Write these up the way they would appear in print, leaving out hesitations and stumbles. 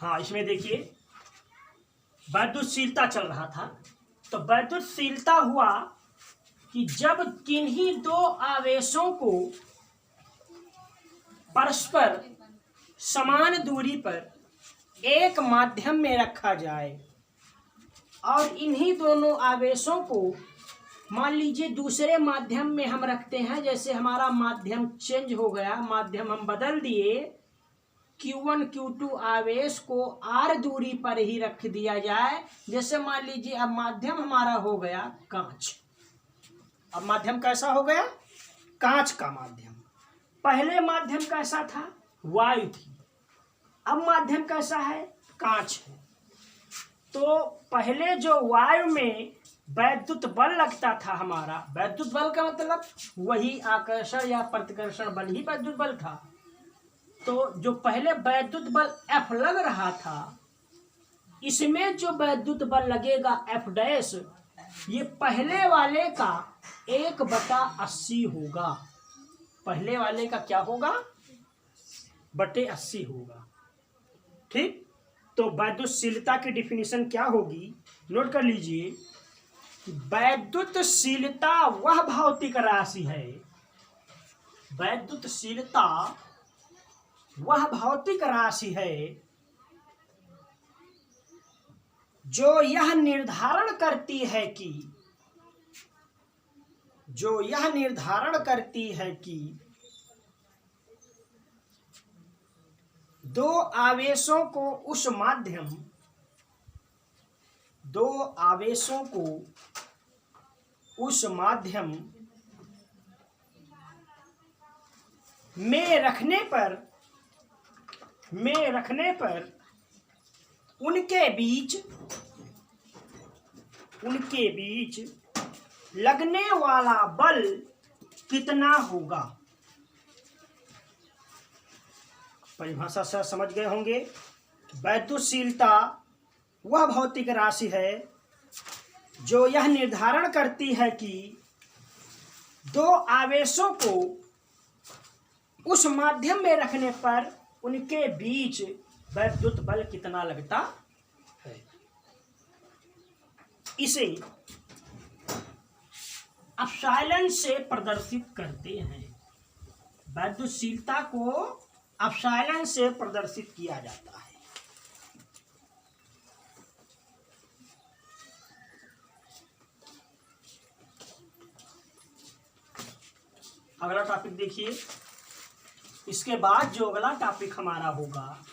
हाँ, इसमें देखिए वैद्युतशीलता चल रहा था। तो वैद्युतशीलता हुआ कि जब किन्हीं दो आवेशों को परस्पर समान दूरी पर एक माध्यम में रखा जाए और इन्हीं दोनों आवेशों को मान लीजिए दूसरे माध्यम में हम रखते हैं। जैसे हमारा माध्यम चेंज हो गया, माध्यम हम बदल दिए, Q1 Q2 आवेश को R दूरी पर ही रख दिया जाए। जैसे मान लीजिए अब माध्यम हमारा हो गया कांच। अब माध्यम कैसा हो गया? कांच का माध्यम। पहले माध्यम कैसा था? वायु थी। अब माध्यम कैसा है? कांच है। तो पहले जो वायु में वैद्युत बल लगता था हमारा, वैद्युत बल का मतलब वही आकर्षण या प्रतिकर्षण बल ही वैद्युत बल था। तो जो पहले वैद्युत बल F लग रहा था, इसमें जो वैद्युत बल लगेगा F', ये पहले वाले का 1/80 होगा। पहले वाले का क्या होगा? 1/80 होगा। ठीक। तो वैद्युतशीलता की डिफिनीशन क्या होगी? नोट कर लीजिए। वैद्युतशीलता वह भौतिक राशि है, वैद्युतशीलता वह भौतिक राशि है जो यह निर्धारण करती है कि दो आवेशों को उस माध्यम में रखने पर उनके बीच लगने वाला बल कितना होगा। परिभाषा से समझ गए होंगे। वैद्युतशीलता वह भौतिक राशि है जो यह निर्धारण करती है कि दो आवेशों को उस माध्यम में रखने पर उनके बीच वैद्युत बल कितना लगता है। इसे एप्सिलॉन से प्रदर्शित करते हैं। वैद्युतशीलता को एप्सिलॉन से प्रदर्शित किया जाता है। अगला टॉपिक देखिए। इसके बाद जो अगला टॉपिक हमारा होगा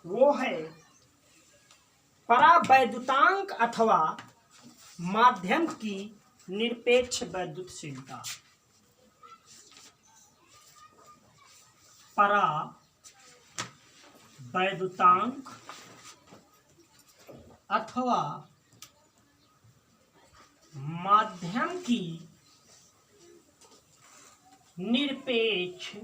वो है परावैद्युतांक अथवा माध्यम की निरपेक्ष वैद्युतशीलता। परावैद्युतांक अथवा माध्यम की निरपेक्ष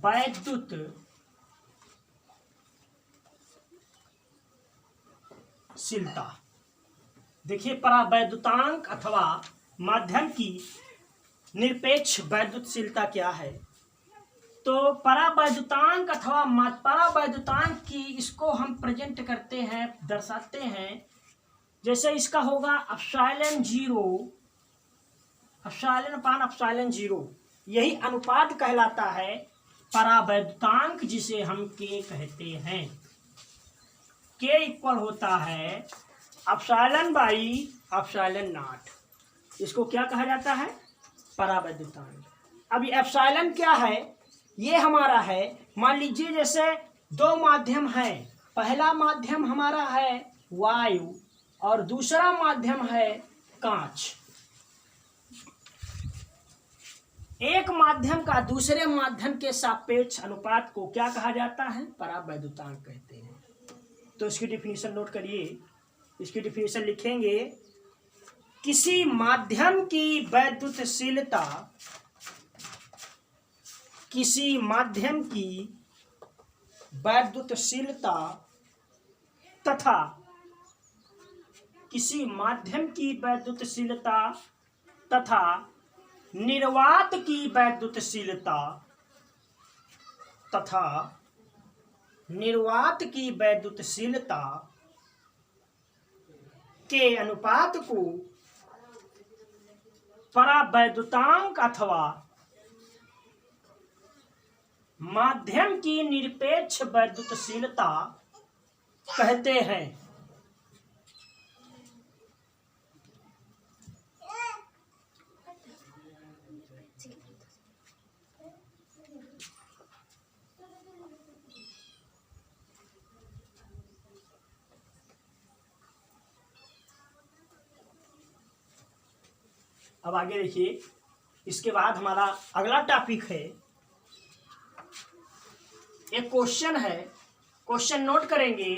वैद्युतशीलता। देखिए, परावैद्युतांक अथवा माध्यम की निरपेक्ष वैद्युतशीलता क्या है। तो परावैद्युतांक अथवा परावैद्युतांक की इसको हम प्रेजेंट करते हैं, दर्शाते हैं। जैसे इसका होगा एप्सिलॉन 0 यही अनुपात कहलाता है परावैद्युतांक, जिसे हम K कहते हैं। K इक्वल होता है एप्सिलॉन/एप्सिलॉन0। इसको क्या कहा जाता है? परावैद्युतांक। अब ये एप्सिलॉन क्या है? ये हमारा है, मान लीजिए जैसे दो माध्यम है। पहला माध्यम हमारा है वायु और दूसरा माध्यम है कांच। एक माध्यम का दूसरे माध्यम के सापेक्ष अनुपात को क्या कहा जाता है? परावैद्युतांक कहते हैं। तो इसकी डिफिनीशन नोट करिए। इसकी डिफिनीशन लिखेंगे, किसी माध्यम की वैद्युतशीलता तथा निर्वात की वैद्युतशीलता तथा निर्वात की वैद्युतशीलता के अनुपात को परावैद्युतांक अथवा माध्यम की निरपेक्ष वैद्युतशीलता कहते हैं। अब आगे देखिए, इसके बाद हमारा अगला टॉपिक है, एक क्वेश्चन है, क्वेश्चन नोट करेंगे।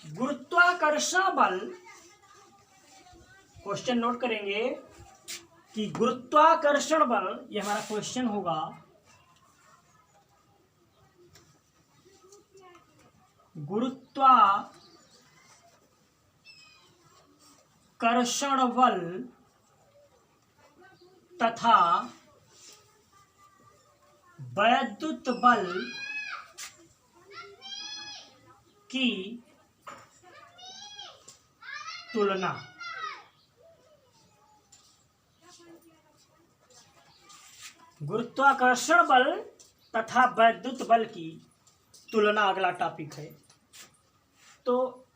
गुरुत्वाकर्षण बल, क्वेश्चन नोट करेंगे कि गुरुत्वाकर्षण बल, ये हमारा क्वेश्चन होगा। गुरुत्वाकर्षण बल तथा वैद्युत बल की तुलना। गुरुत्वाकर्षण बल तथा वैद्युत बल की तुलना अगला टॉपिक है। तो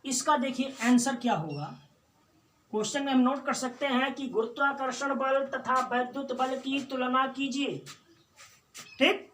इसका देखिए आंसर क्या होगा। क्वेश्चन में हम नोट कर सकते हैं कि गुरुत्वाकर्षण बल तथा वैद्युत बल की तुलना कीजिए। ठीक,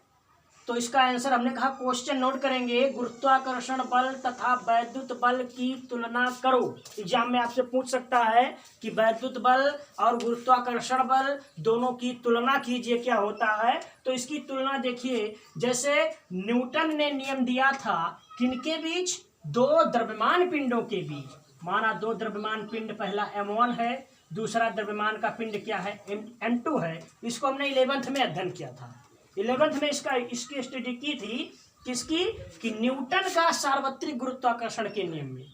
तो इसका आंसर हमने कहा, क्वेश्चन नोट करेंगे, गुरुत्वाकर्षण बल तथा वैद्युत बल की तुलना करो। एग्जाम में आपसे पूछ सकता है कि वैद्युत बल और गुरुत्वाकर्षण बल दोनों की तुलना कीजिए, क्या होता है। तो इसकी तुलना देखिए, जैसे न्यूटन ने नियम दिया था किनके बीच, दो द्रव्यमान पिंडों के बीच। माना दो द्रव्यमान पिंड, पहला m1 है, दूसरा द्रव्यमान का पिंड क्या है, m2 है। इसको हमने 11th में अध्ययन किया था। 11th में इसकी स्टडी की थी, किसकी, कि न्यूटन का सार्वत्रिक गुरुत्वाकर्षण के नियम में।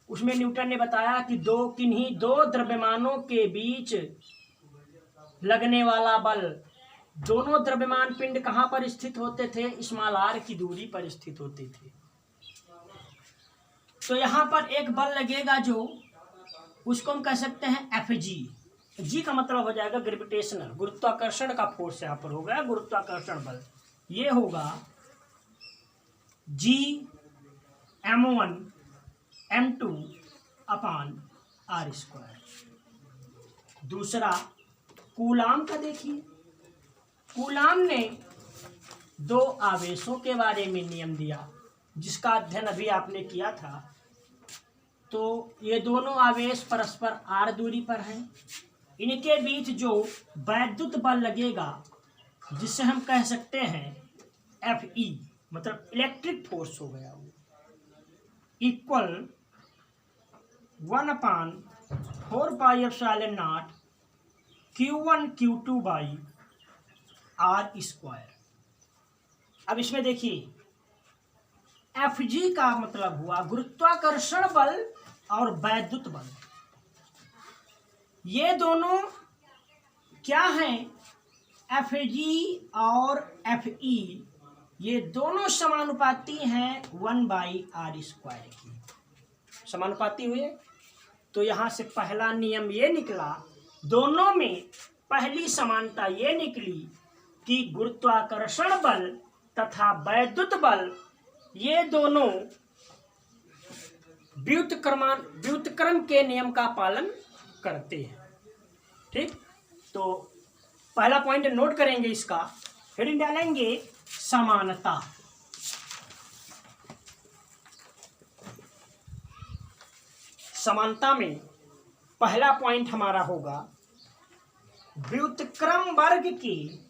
उसमें न्यूटन ने बताया कि किन्हीं दो द्रव्यमानों के बीच लगने वाला बल, दोनों द्रव्यमान पिंड कहाँ पर स्थित होते थे, स्मॉल r की दूरी पर स्थित होते थे। तो यहाँ पर एक बल लगेगा जो, उसको हम कह सकते हैं Fg। जी का मतलब हो जाएगा ग्रेविटेशनल, गुरुत्वाकर्षण का फोर्स यहाँ पर हो गया गुरुत्वाकर्षण बल। ये होगा G m1 m2 अपान r²। दूसरा कूलाम का देखिए, कूलाम ने दो आवेशों के बारे में नियम दिया, जिसका अध्ययन अभी आपने किया था। तो ये दोनों आवेश परस्पर r दूरी पर हैं। इनके बीच जो वैद्युत बल लगेगा, जिसे हम कह सकते हैं Fe, मतलब इलेक्ट्रिक फोर्स हो गया, वो equal 1/4πε0 Q1 Q2 by r²। अब इसमें देखिए, Fg का मतलब हुआ गुरुत्वाकर्षण बल और वैद्युत बल। ये दोनों क्या हैं, Fg और Fe, ये दोनों समानुपाती हैं 1/r² की, समानुपाती हुए। तो यहाँ से पहला नियम ये निकला, दोनों में पहली समानता ये निकली कि गुरुत्वाकर्षण बल तथा वैद्युत बल, ये दोनों व्युत्क्रम के नियम का पालन करते हैं। ठीक, तो पहला पॉइंट नोट करेंगे, इसका हेडिंग डालेंगे समानता। समानता में पहला पॉइंट हमारा होगा, व्युत्क्रम वर्ग के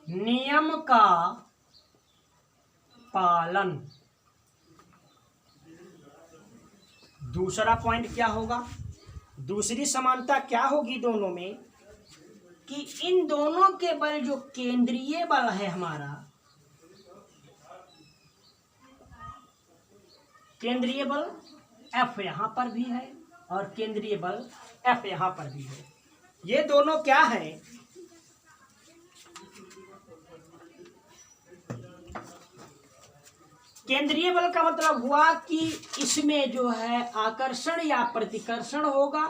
नियम का पालन। दूसरा पॉइंट क्या होगा, दूसरी समानता क्या होगी दोनों में, कि इन दोनों के बल, जो केंद्रीय बल है हमारा, केंद्रीय बल F यहाँ पर भी है और केंद्रीय बल F यहाँ पर भी है। ये दोनों क्या है? केंद्रीय बल का मतलब हुआ कि इसमें जो है आकर्षण या प्रतिकर्षण होगा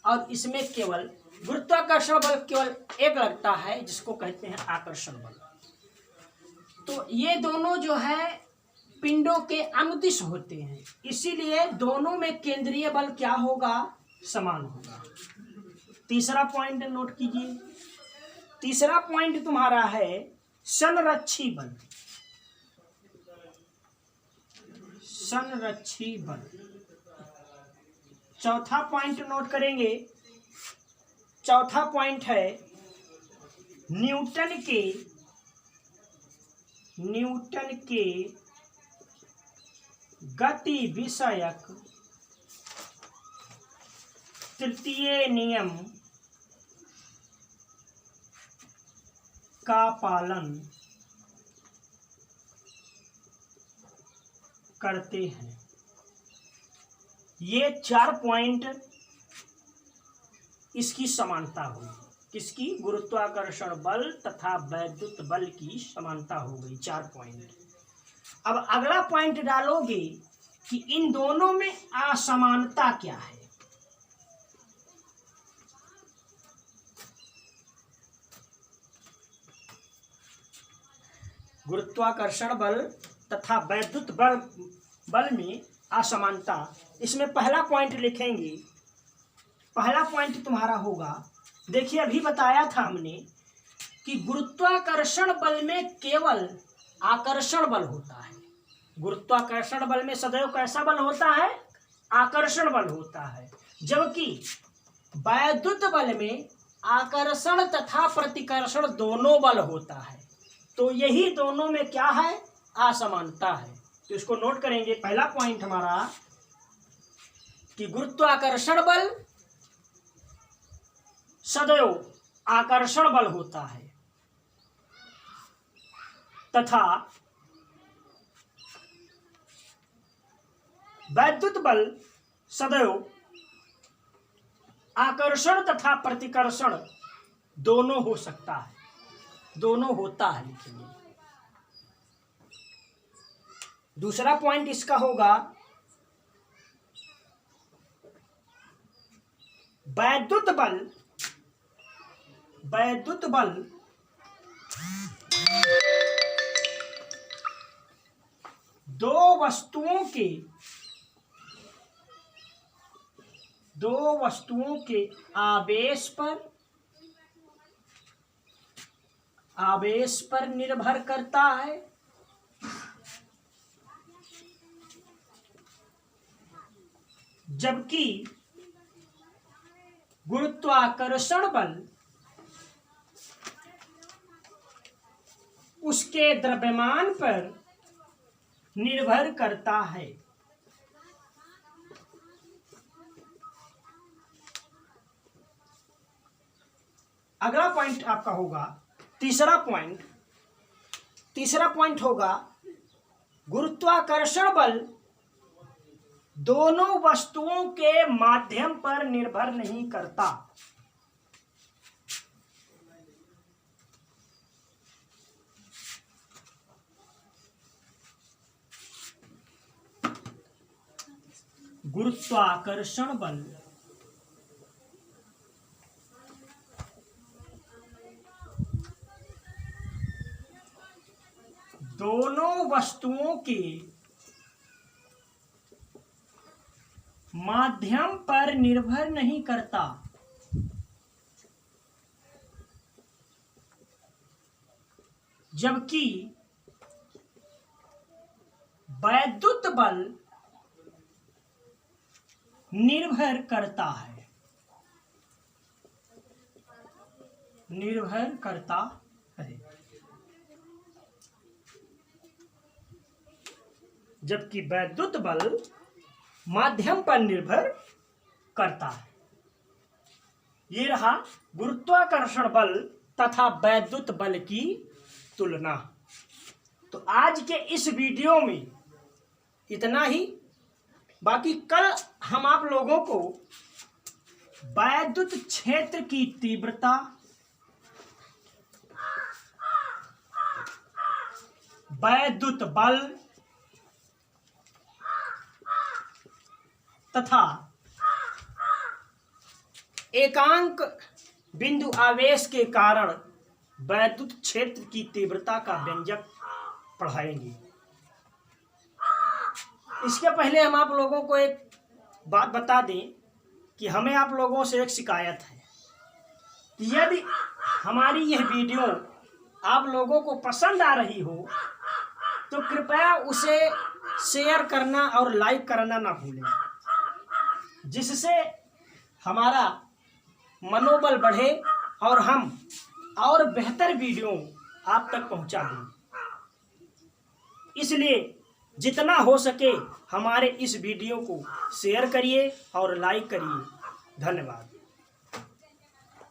और इसमें केवल गुरुत्वाकर्षण बल केवल एक लगता है, जिसको कहते हैं आकर्षण बल। तो ये दोनों जो है पिंडों के अनुदिश होते हैं, इसीलिए दोनों में केंद्रीय बल क्या होगा? समान होगा। तीसरा पॉइंट नोट कीजिए। तीसरा पॉइंट तुम्हारा है संरक्षी बल। संरक्षी बल। चौथा पॉइंट नोट करेंगे। चौथा पॉइंट है न्यूटन के गति विषयक तृतीय नियम का पालन करते हैं। ये 4 पॉइंट इसकी समानता होगी। किसकी? गुरुत्वाकर्षण बल तथा वैद्युत बल की समानता हो गई। 4 पॉइंट। अब अगला पॉइंट डालोगे कि इन दोनों में असमानता क्या है। गुरुत्वाकर्षण बल तथा वैद्युत बल में असमानता। इसमें पहला पॉइंट लिखेंगे। पहला पॉइंट तुम्हारा होगा, देखिए अभी बताया था हमने कि गुरुत्वाकर्षण बल में केवल आकर्षण बल होता है। गुरुत्वाकर्षण बल में सदैव कैसा बल होता है? आकर्षण बल होता है। जबकि वैद्युत बल में आकर्षण तथा प्रतिकर्षण दोनों बल होता है। तो यही दोनों में क्या है? असमानता है। तो इसको नोट करेंगे। पहला पॉइंट हमारा कि गुरुत्वाकर्षण बल सदैव आकर्षण बल होता है तथा वैद्युत बल सदैव आकर्षण तथा प्रतिकर्षण दोनों हो सकता है, दोनों होता है। लिखिए दूसरा पॉइंट इसका होगा वैद्युत बल दो वस्तुओं के आवेश पर निर्भर करता है। जबकि गुरुत्वाकर्षण बल उसके द्रव्यमान पर निर्भर करता है। अगला पॉइंट आपका होगा तीसरा पॉइंट होगा गुरुत्वाकर्षण बल दोनों वस्तुओं के माध्यम पर निर्भर नहीं करता। गुरुत्वाकर्षण बल दोनों वस्तुओं के माध्यम पर निर्भर नहीं करता। जबकि वैद्युत बल निर्भर करता है। जबकि वैद्युत बल माध्यम पर निर्भर करता है। ये रहा गुरुत्वाकर्षण बल तथा वैद्युत बल की तुलना। तो आज के इस वीडियो में इतना ही। बाकी कल हम आप लोगों को वैद्युत क्षेत्र की तीव्रता, वैद्युत बल तथा एकांक बिंदु आवेश के कारण वैद्युत क्षेत्र की तीव्रता का व्यंजक पढ़ाएंगे। इसके पहले हम आप लोगों को एक बात बता दें कि हमें आप लोगों से एक शिकायत है कि यदि हमारी यह वीडियो आप लोगों को पसंद आ रही हो तो कृपया उसे शेयर करना और लाइक करना ना भूलें, जिससे हमारा मनोबल बढ़े और हम और बेहतर वीडियो आप तक पहुंचा दें। इसलिए जितना हो सके हमारे इस वीडियो को शेयर करिए और लाइक करिए। धन्यवाद।